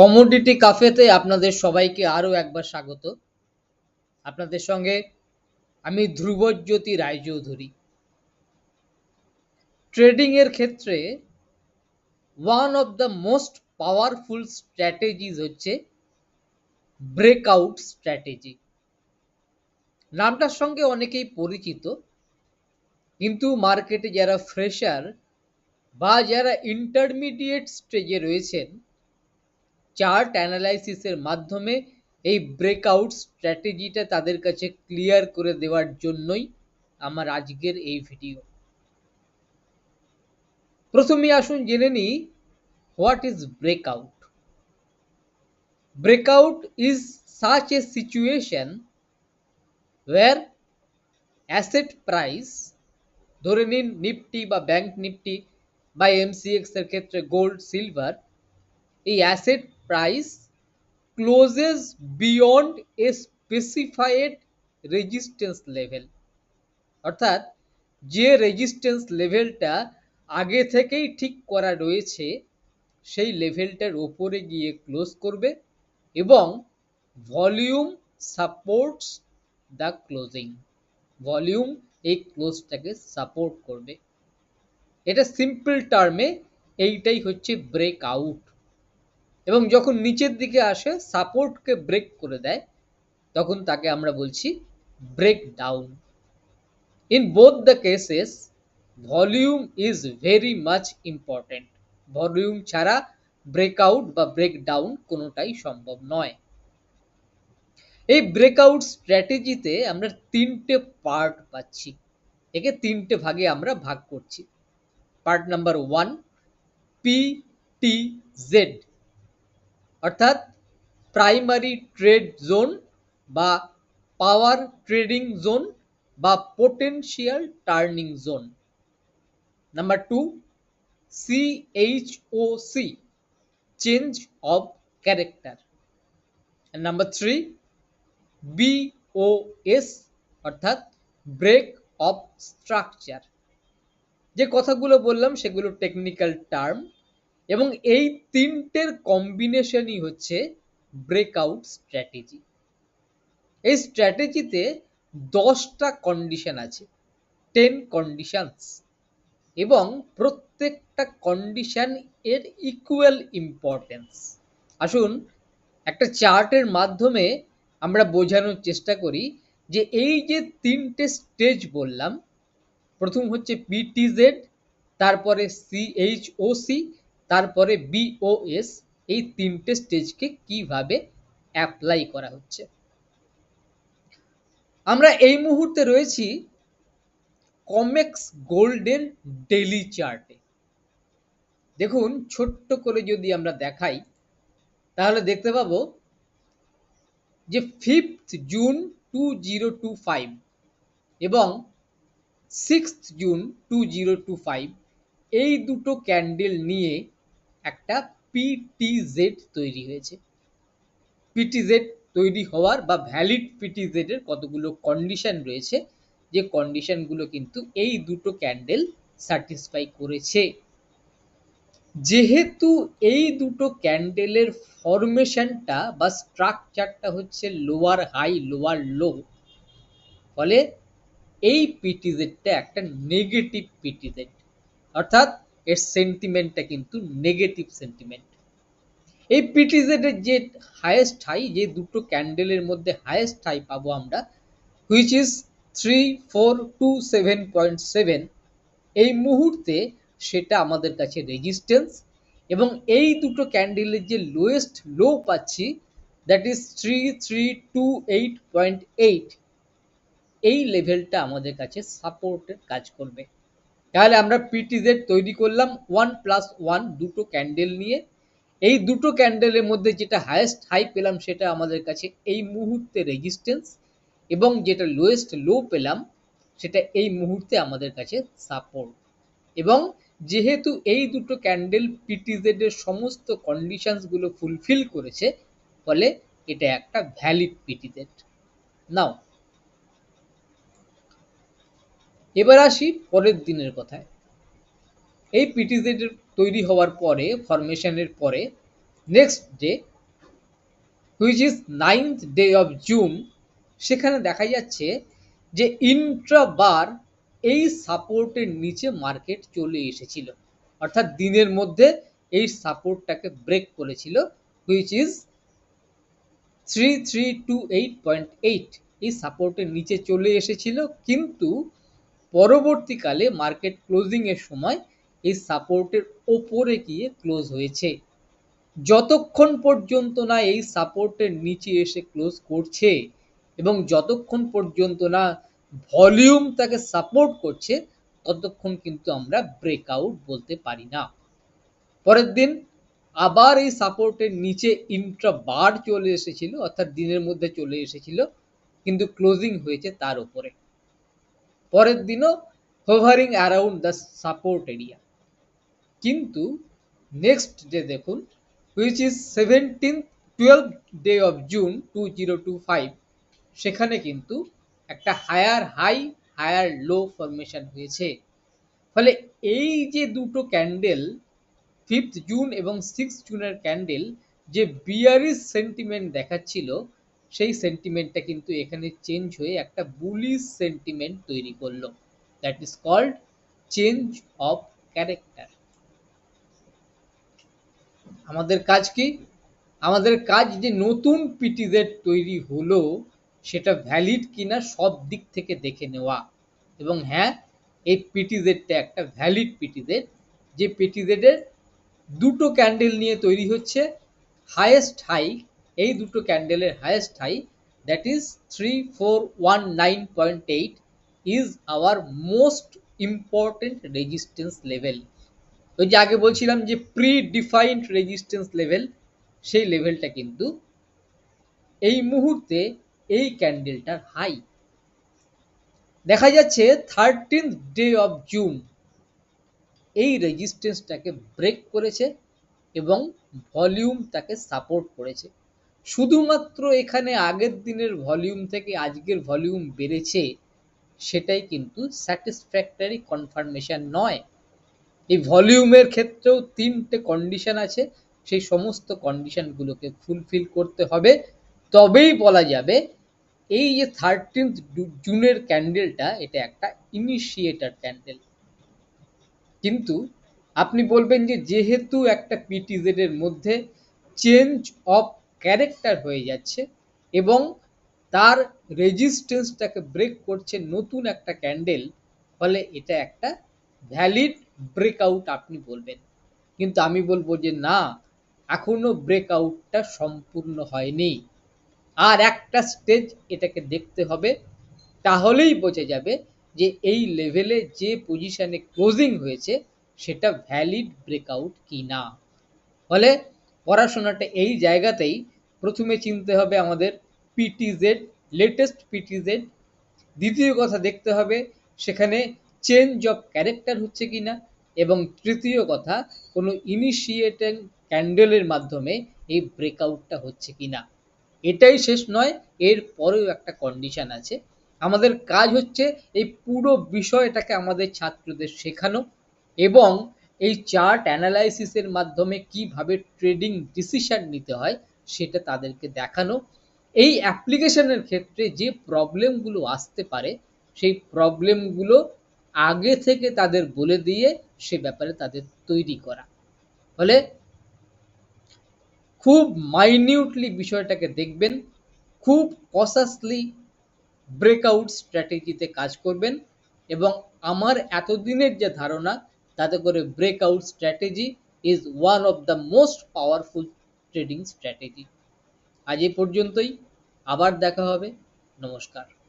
Commodity কাফেতে আপনাদের সবাইকে আরও একবার স্বাগত। আপনাদের সঙ্গে আমি ধ্রুবজ্যোতি রায়চৌধুরী। ট্রেডিং এর ক্ষেত্রে one of the most powerful strategies হচ্ছে ব্রেকআউট স্ট্র্যাটেজি। নামটার সঙ্গে অনেকেই পরিচিত, কিন্তু মার্কেটে যারা ফ্রেশার বা যারা ইন্টারমিডিয়েট স্টেজে রয়েছেন, চার্ট অ্যানালাইসিসের মাধ্যমে এই ব্রেকআউট স্ট্র্যাটেজিটা তাদের কাছে ক্লিয়ার করে দেওয়ার জন্যই আমার আজকের এই ভিডিও। প্রথমে আসুন জেনে নিই what is breakout. Breakout is such a situation where asset price, ধরে নিন নিফটি বা ব্যাংক নিফটি বা এমসিএক্স এর ক্ষেত্রে গোল্ড সিলভার, এই অ্যাসেট প্রাইস ক্লোজেস বিয়ন্ড এ স্পেসিফাইড রেজিস্ট্যান্স লেভেল, অর্থাৎ যে রেজিস্ট্যান্স লেভেলটা আগে থেকেই ঠিক করা রয়েছে সেই লেভেলটার ওপরে গিয়ে ক্লোজ করবে এবং volume supports the closing, volume এই ক্লোজটাকে সাপোর্ট করবে। এটা সিম্পল টার্মে এইটাই হচ্ছে ব্রেকআউট। এবং যখন নিচের দিকে আসে সাপোর্টকে ব্রেক করে দেয়, তখন তাকে আমরা বলছি breakdown. In both the cases, volume is very much important. Volume ছাড়া ব্রেকআউট বা ব্রেকডাউন কোনোটাই সম্ভব নয়। এই ব্রেকআউট স্ট্র্যাটেজিতে আমরা তিনটে পার্ট পাচ্ছি, একে তিনটে ভাগে আমরা ভাগ করছি। পার্ট নাম্বার 1 PTZ, অর্থাৎ প্রাইমারি ট্রেড জোন বা পাওয়ার ট্রেডিং জোন বা potential turning zone. Number 2 CHOC, change of character. Number 3 BOS, অর্থাৎ ব্রেক অফ স্ট্রাকচার। যে কথাগুলো বললাম সেগুলো টেকনিক্যাল টার্ম, এবং এই তিনটের কম্বিনেশনই হচ্ছে ব্রেকআউট স্ট্র্যাটেজি। এই স্ট্র্যাটেজিতে 10টা কন্ডিশন আছে, 10 কন্ডিশনস, এবং প্রত্যেকটা কন্ডিশন এর ইকুয়াল ইম্পর্টেন্স। আসুন একটা চার্টের মাধ্যমে আমরা বোঝানোর চেষ্টা করি যে এই যে তিনটে স্টেজ বললাম, প্রথম হচ্ছে পিটিজেড, তারপরে সিএইচওসি, তারপরে বিওএস, এই তিনটে স্টেজকে কিভাবে অ্যাপ্লাই করা হচ্ছে। আমরা এই মুহূর্তে রয়েছি কমেক্স গোল্ডের ডেইলি চার্টে। দেখুন, ছোট্ট করে যদি আমরা দেখাই তাহলে দেখতে পাবো যে 5th জুন 2025 এবং 6th জুন 2025 এই দুটো ক্যান্ডেল নিয়ে একটা পিটিজেড তৈরি হয়েছে। পিটিজেড তৈরি হওয়ার বা ভ্যালিড পিটিজেড এর কতগুলো কন্ডিশন রয়েছে, যে কন্ডিশনগুলো কিন্তু এই দুটো ক্যান্ডেল স্যাটিসফাই করেছে। যেহেতু এই দুটো ক্যান্ডেলের ফরমেশনটা বা স্ট্রাকচারটা হচ্ছে লোয়ার হাই লোয়ার লো, ফলে এই পিটিজেডটা একটা নেগেটিভ পিটিজেড, অর্থাৎ এর সেন্টিমেন্টটা কিন্তু নেগেটিভ সেন্টিমেন্ট। এই পিটিজেড এর যে হাইয়েস্ট হাই, যে দুটো ক্যান্ডেলের মধ্যে হাইয়েস্ট হাই পাবো আমরা, হুইচ ইজ 3427.7, এই মুহূর্তে সেটা আমাদের কাছে রেজিস্ট্যান্স, এবং এই দুটো ক্যান্ডেলের যে লোয়েস্ট লো পাচ্ছি, দ্যাট ইজ 3328.8, এই লেভেলটা আমাদের কাছে সাপোর্টের কাজ করবে। তাহলে আমরা পিটিজেড তৈরি করলাম 1+1 দুটো ক্যান্ডেল নিয়ে। এই দুটো ক্যান্ডেলের মধ্যে যেটা হাইয়েস্ট হাই পেলাম সেটা আমাদের কাছে এই মুহূর্তে রেজিস্ট্যান্স, এবং যেটা লোয়েস্ট লো পেলাম সেটা এই মুহূর্তে আমাদের কাছে সাপোর্ট। এবং যেহেতু এই দুটো ক্যান্ডেল পিটিজেড এর সমস্ত কন্ডিশনসগুলো ফুলফিল করেছে, ফলে এটা একটা ভ্যালিড পিটিজেড। নাও এবার আসি পরের দিনের কথায়। এই পিটিজেড তৈরি হওয়ার পরে, ফরমেশনের পরে next day which is 9th day of June, সেখানে দেখা যাচ্ছে যে ইন্ট্রাবার এই সাপোর্টের নিচে মার্কেট চলে এসেছিল, অর্থাৎ দিনের মধ্যে এই সাপোর্টটাকে ব্রেক করেছিল, হুইচ ইজ 3328.8। এই সাপোর্টের নিচে চলে এসেছিল, কিন্তু পরবর্তীকালে মার্কেট ক্লোজিং এর সময় এই সাপোর্টের ওপরে গিয়ে ক্লোজ হয়েছে। যতক্ষণ পর্যন্ত না এই সাপোর্টের নিচে এসে ক্লোজ করছে এবং যতক্ষণ পর্যন্ত না ভলিউম তাকে সাপোর্ট করছে, ততক্ষণ কিন্তু আমরা ব্রেকআউট বলতে পারি না। পরের দিন আবার এই সাপোর্টের নিচে ইন্ট্রাবার চলে এসেছিল, অর্থাৎ দিনের মধ্যে চলে এসেছিল, কিন্তু ক্লোজিং হয়েছে তার উপরে। পরের দিনও hovering around the support area, কিন্তু নেক্সট ডে দেখুন, which is 12th day of June 2025, সেখানে কিন্তু একটা higher high higher low formation হয়েছে। ফলে এই যে দুটো ক্যান্ডেল, 5th জুন এবং 6th জুনের ক্যান্ডেল, যে বিয়ারিশ সেন্টিমেন্ট দেখাচ্ছিল, সেই সেন্টিমেন্টটা কিন্তু এখানে চেঞ্জ হয়ে একটা বুলিশ সেন্টিমেন্ট তৈরি করলো। That is called change of character. আমাদের কাজ কি? আমাদের কাজ যে নতুন পিটিজেড তৈরি হলো সেটা ভ্যালিড কিনা সব দিক থেকে দেখে নেওয়া, এবং হ্যাঁ, এই পিটিজেডটা একটা ভ্যালিড পিটিজেড, যে পিটিজেডের দুটো ক্যান্ডেল নিয়ে তৈরি হচ্ছে। হাইয়েস্ট হাই, এই দুটো ক্যান্ডেলের highest high, that is 3419.8, is our most important resistance level. ওই যে আগে বলছিলাম যে প্রি ডিফাইন্ড রেজিস্ট্যান্স লেভেল, সেই লেভেলটা কিন্তু এই মুহূর্তে এই ক্যান্ডেলটার হাই। দেখা যাচ্ছে 13th ডে অফ জুন এই রেজিস্ট্যান্সটাকে ব্রেক করেছে এবং ভলিউম তাকে সাপোর্ট করেছে। শুধুমাত্র এখানে আগের দিনের ভলিউম থেকে আজকের ভলিউম বেড়েছে, সেটাই কিন্তু স্যাটিসফ্যাক্টরি কনফার্মেশন নয়। এই ভলিউমের ক্ষেত্রেও 3টে কন্ডিশন আছে, সেই সমস্ত কন্ডিশনগুলোকে ফুলফিল করতে হবে, তবেই বলা যাবে এই যে 13th জুনের ক্যান্ডেলটা, এটা একটা ইনিশিয়েটার ক্যান্ডেল। কিন্তু আপনি বলবেন যে যেহেতু একটা পিটিজেড এর মধ্যে চেঞ্জ অফ ক্যারেক্টার হয়ে যাচ্ছে এবং তার রেজিস্ট্যান্সটাকে ব্রেক করছে নতুন একটা ক্যান্ডেল, ফলে এটা একটা ভ্যালিড ব্রেকআউট আপনি বলবেন। কিন্তু আমি বলবো যে না, এখনো ব্রেকআউটটা সম্পূর্ণ হয়নি, আর একটা স্টেজ এটাকে দেখতে হবে, তাহলেই বোঝা যাবে যে এই লেভেলে যে পজিশনে ক্লোজিং হয়েছে সেটা ভ্যালিড ব্রেকআউট কি না। ফলে পড়াশোনাটা এই জায়গাতেই প্রথমে চিনতে হবে আমাদের পিটিজেড, লেটেস্ট পিটিজেড। দ্বিতীয় কথা দেখতে হবে সেখানে চেঞ্জ অফ ক্যারেক্টার হচ্ছে কিনা, এবং তৃতীয় কথা কোনো ইনিশিয়েটিং ক্যান্ডেলের মাধ্যমে এই ব্রেকআউটটা হচ্ছে কিনা। এটাই শেষ নয়, এর পরেও একটা কন্ডিশন আছে। আমাদের কাজ হচ্ছে এই পুরো বিষয়টাকে আমাদের ছাত্রদের শেখানো এবং এই চার্ট অ্যানালাইসিসের মাধ্যমে কিভাবে ট্রেডিং ডিসিশন নিতে হয় সেটা তাদেরকে দেখানো। এই অ্যাপ্লিকেশনের ক্ষেত্রে যে প্রবলেমগুলো আসতে পারে সেই প্রবলেমগুলো আগে থেকে তাদের বলে দিয়ে সে ব্যাপারে তাদের তৈরি করা। ফলে খুব মাইনিউটলি বিষয়টাকে দেখবেন, খুব কসাসলি ব্রেকআউট স্ট্র্যাটেজিতে কাজ করবেন, এবং আমার এতদিনের যে ধারণা, তাতে করে breakout strategy is one of the most powerful trading strategy. আজ এই পর্যন্তই, আবার দেখা হবে। নমস্কার।